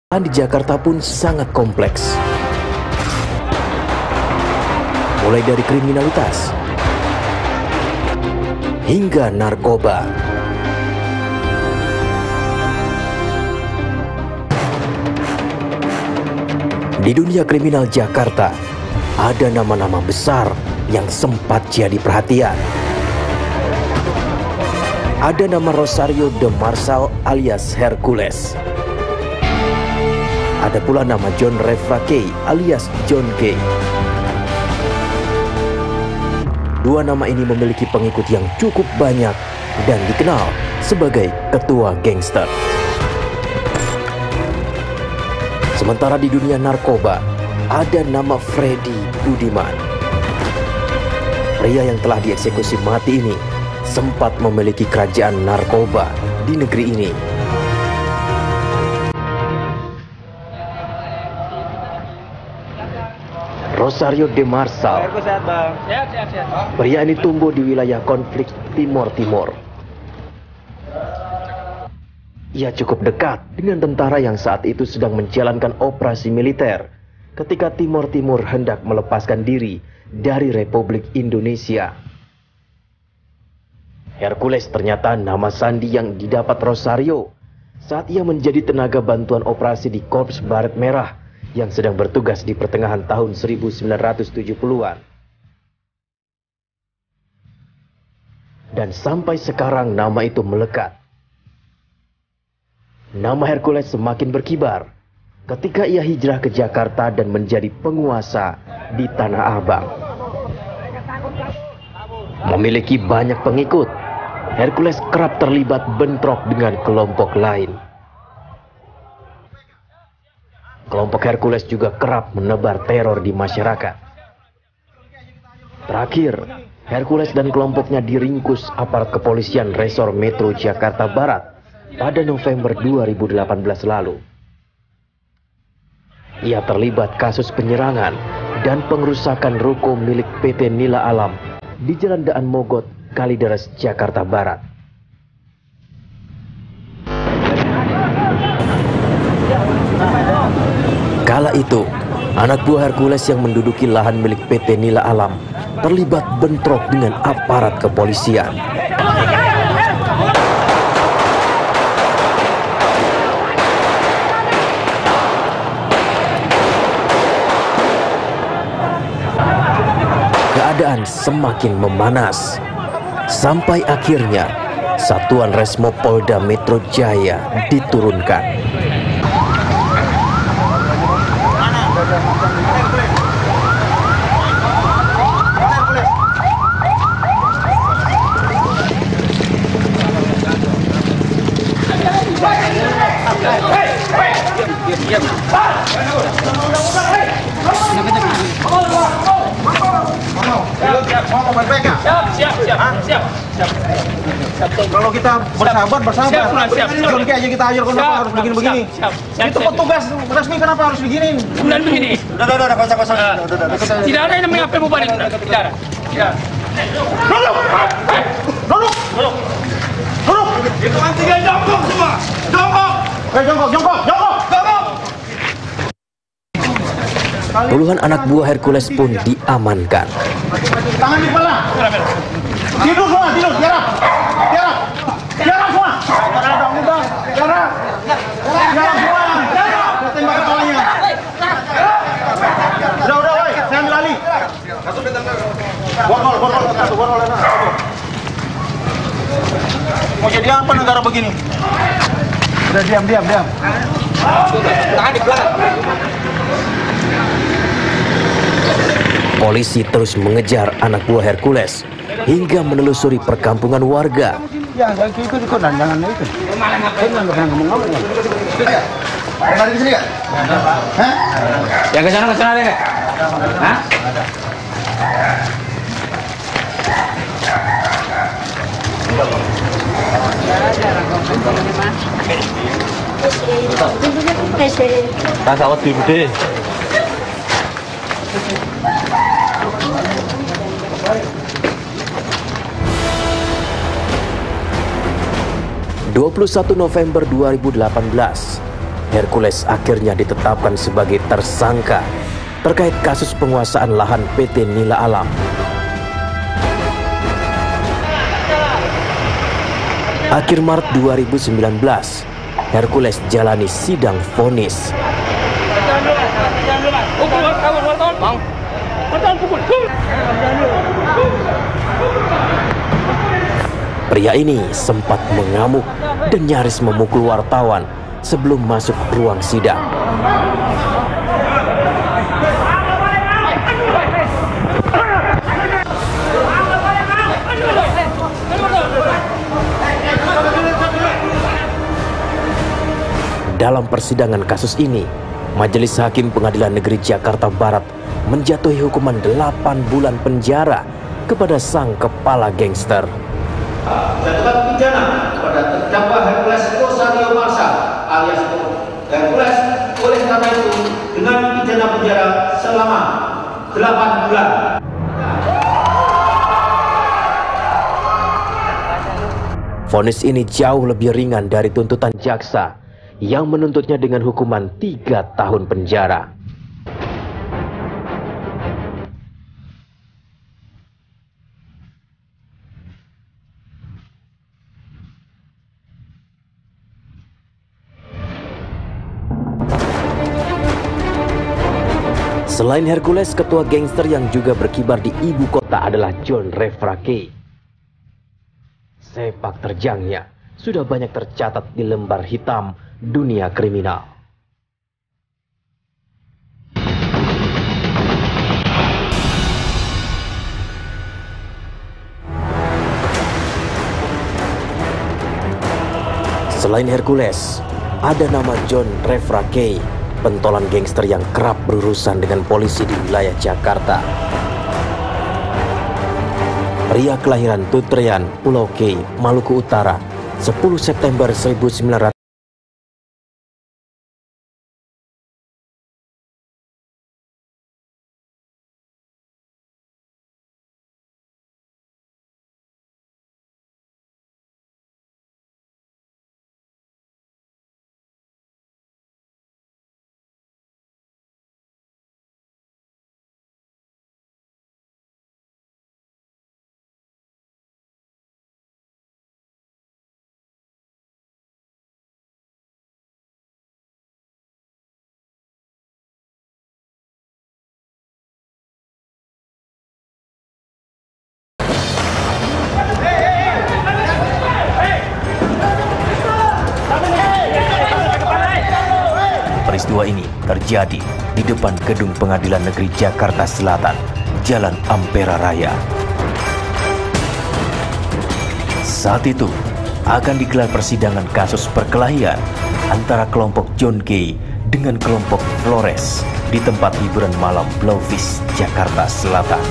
Di Jakarta pun sangat kompleks. Mulai dari kriminalitas hingga narkoba. Di dunia kriminal Jakarta, ada nama-nama besar yang sempat jadi perhatian. Ada nama Rosario de Marsal alias Hercules. Ada pula nama John Refrake alias John K. Dua nama ini memiliki pengikut yang cukup banyak dan dikenal sebagai ketua gangster. Sementara di dunia narkoba, ada nama Freddy Budiman. Pria yang telah dieksekusi mati ini sempat memiliki kerajaan narkoba di negeri ini. Rosario de Marsal. Pria ini tumbuh di wilayah konflik Timor Timur. Ia cukup dekat dengan tentara yang saat itu sedang menjalankan operasi militer ketika Timor Timur hendak melepaskan diri dari Republik Indonesia. Hercules ternyata nama sandi yang didapat Rosario saat ia menjadi tenaga bantuan operasi di Korps Baret Merah yang sedang bertugas di pertengahan tahun 1970-an. Dan sampai sekarang nama itu melekat. Nama Hercules semakin berkibar ketika ia hijrah ke Jakarta dan menjadi penguasa di Tanah Abang. Memiliki banyak pengikut, Hercules kerap terlibat bentrok dengan kelompok lain. Kelompok Hercules juga kerap menebar teror di masyarakat. Terakhir, Hercules dan kelompoknya diringkus aparat kepolisian Resor Metro Jakarta Barat pada November 2018 lalu. Ia terlibat kasus penyerangan dan pengerusakan ruko milik PT Nila Alam di Jalan Daan Mogot, Kalideres, Jakarta Barat. Kala itu, anak buah Hercules yang menduduki lahan milik PT Nila Alam terlibat bentrok dengan aparat kepolisian. Keadaan semakin memanas, sampai akhirnya Satuan Resmo Polda Metro Jaya diturunkan. Kalau kita bersahabat. Belum kayak aja kita ajar kenapa harus begini-begini. Itu petugas resmi kenapa harus begini? Kemudian begini. Udah, kosong. Tidak ada yang namanya apa bubar itu. Tidak ada. Duduk. Itu kan tiga jongkok semua. Jongkok. Puluhan anak buah Hercules pun diamankan. Tangan di kepala. Tidur semua. Tiarap semua. Tiarap semua. Tembak kepalanya. Udah, woi. Saya ambil alih. Borgol. Mau jadi apa negara begini? Udah, diam. Tangan di belakang. Polisi terus mengejar anak buah Hercules hingga menelusuri perkampungan warga. Ya, itu jangan itu. Saya ngomong. Ada di sini enggak? Hah? Yang ke sana deh. Hah? Tasawat di Bude. 21 November 2018, Hercules akhirnya ditetapkan sebagai tersangka terkait kasus penguasaan lahan PT Nila Alam. Akhir Maret 2019, Hercules jalani sidang vonis. Pria ini sempat mengamuk dan nyaris memukul wartawan sebelum masuk ruang sidang. Dalam persidangan kasus ini, Majelis Hakim Pengadilan Negeri Jakarta Barat menjatuhi hukuman 8 bulan penjara kepada sang kepala gangster. Jatuhkan pidana kepada terdakwa Hercules Rosario Marsha alias Hercules oleh karena itu dengan pidana penjara selama 8 bulan. Vonis ini jauh lebih ringan dari tuntutan jaksa yang menuntutnya dengan hukuman 3 tahun penjara. Selain Hercules, ketua gangster yang juga berkibar di ibu kota adalah John Refrake. Sepak terjangnya sudah banyak tercatat di lembar hitam dunia kriminal. Selain Hercules, ada nama John Refrake, pentolan gangster yang kerap berurusan dengan polisi di wilayah Jakarta. Pria kelahiran Tutrean, Pulau K, Maluku Utara, 10 September 1900. Peristiwa ini terjadi di depan gedung Pengadilan Negeri Jakarta Selatan, Jalan Ampera Raya. Saat itu akan digelar persidangan kasus perkelahian antara kelompok John K dengan kelompok Flores di tempat hiburan malam Blaufish, Jakarta Selatan.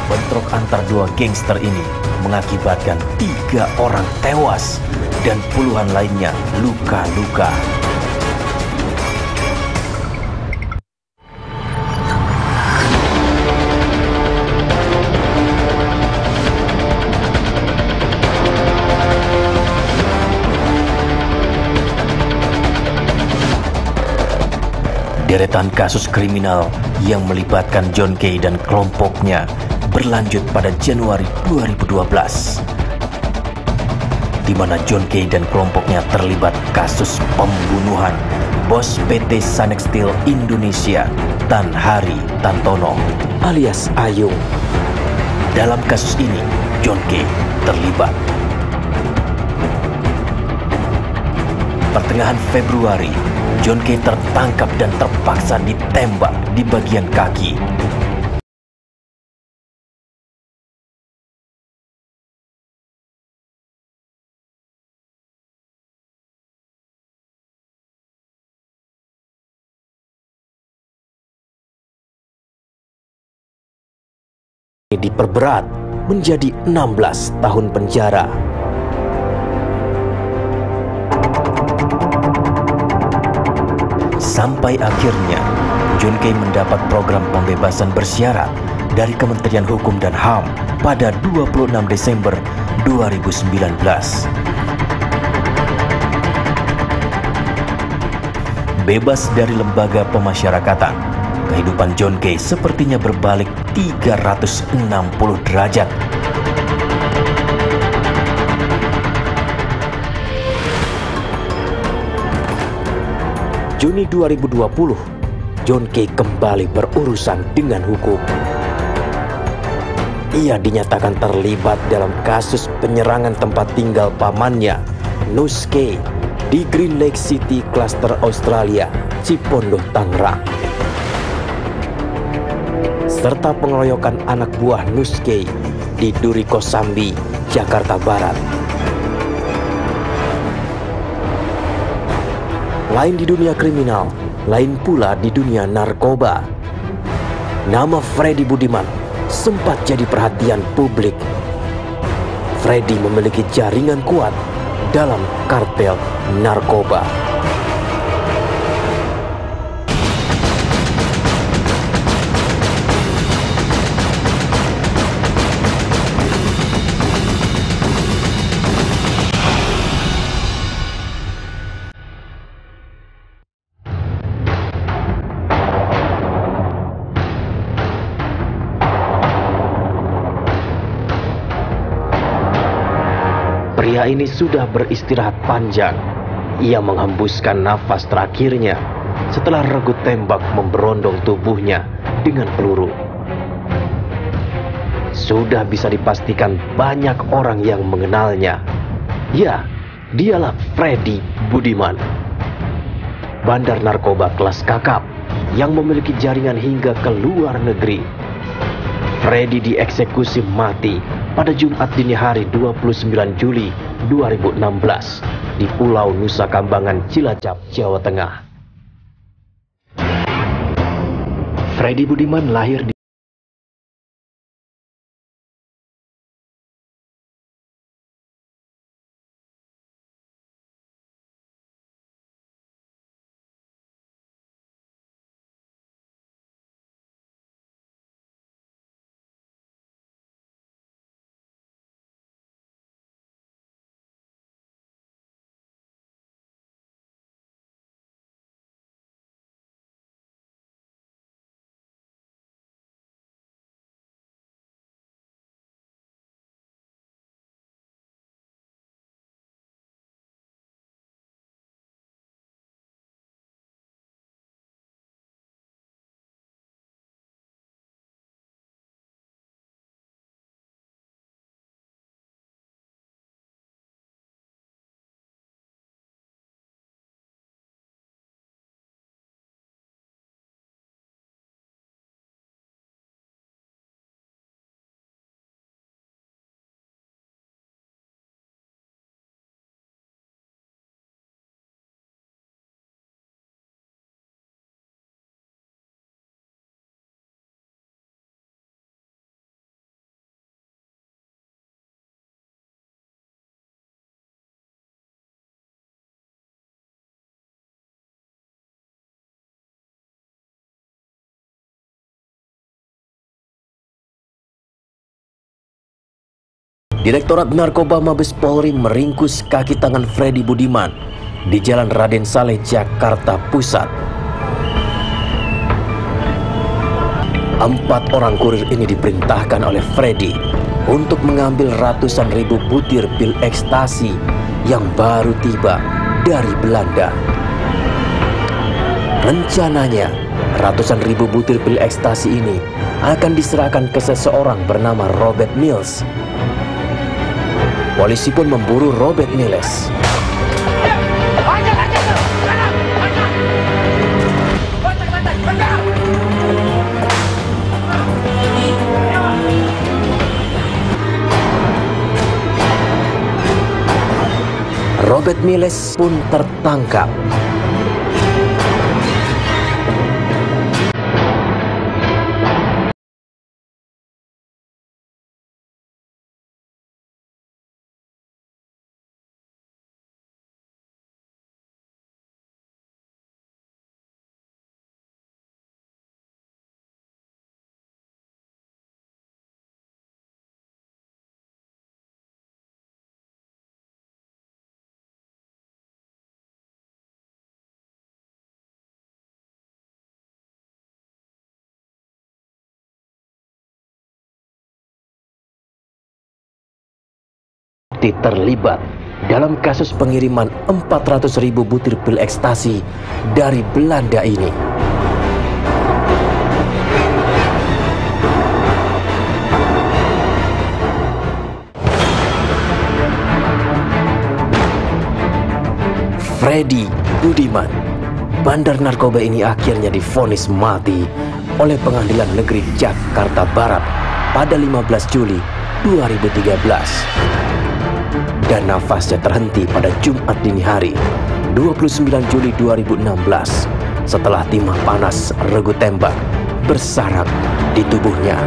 Bentrok antar dua gangster ini mengakibatkan 3 orang tewas dan puluhan lainnya luka-luka. Deretan kasus kriminal yang melibatkan John K dan kelompoknya berlanjut pada Januari 2012, di mana John K dan kelompoknya terlibat kasus pembunuhan bos PT Sanex Steel Indonesia, Tan Hari Tantono alias Ayung. Dalam kasus ini, John K terlibat. Pertengahan Februari, John K tertangkap dan terpaksa ditembak di bagian kaki. Diperberat menjadi 16 tahun penjara. Sampai akhirnya John K mendapat program pembebasan bersyarat dari Kementerian Hukum dan HAM pada 26 Desember 2019. Bebas dari lembaga pemasyarakatan, kehidupan John Kay sepertinya berbalik 360 derajat. Juni 2020, John Kay kembali berurusan dengan hukum. Ia dinyatakan terlibat dalam kasus penyerangan tempat tinggal pamannya, Nus Kay, di Green Lake City Cluster Australia, Cipondoh, Tangerang, serta pengeroyokan anak buah Nus Kay di Duri Kosambi, Jakarta Barat. Lain di dunia kriminal, lain pula di dunia narkoba. Nama Freddy Budiman sempat jadi perhatian publik. Freddy memiliki jaringan kuat dalam kartel narkoba. Pria ini sudah beristirahat panjang. Ia menghembuskan nafas terakhirnya setelah regu tembak memberondong tubuhnya dengan peluru. Sudah bisa dipastikan banyak orang yang mengenalnya. Ya, dialah Freddy Budiman, bandar narkoba kelas kakap yang memiliki jaringan hingga ke luar negeri. Freddy dieksekusi mati pada Jumat dini hari 29 Juli 2016 di Pulau Nusa Kambangan, Cilacap, Jawa Tengah. Freddy Budiman lahir di Direktorat Narkoba Mabes Polri meringkus kaki tangan Freddy Budiman di Jalan Raden Saleh, Jakarta Pusat. 4 orang kurir ini diperintahkan oleh Freddy untuk mengambil ratusan ribu butir pil ekstasi yang baru tiba dari Belanda. Rencananya, ratusan ribu butir pil ekstasi ini akan diserahkan ke seseorang bernama Robert Mills. Polisi pun memburu Robert Mills. Robert Mills pun tertangkap. terbukti terlibat dalam kasus pengiriman 400.000 butir pil ekstasi dari Belanda ini. Freddy Budiman, bandar narkoba ini akhirnya divonis mati oleh Pengadilan Negeri Jakarta Barat pada 15 Juli 2013. Dan nafasnya terhenti pada Jumat dini hari 29 Juli 2016 setelah timah panas regu tembak bersarang di tubuhnya.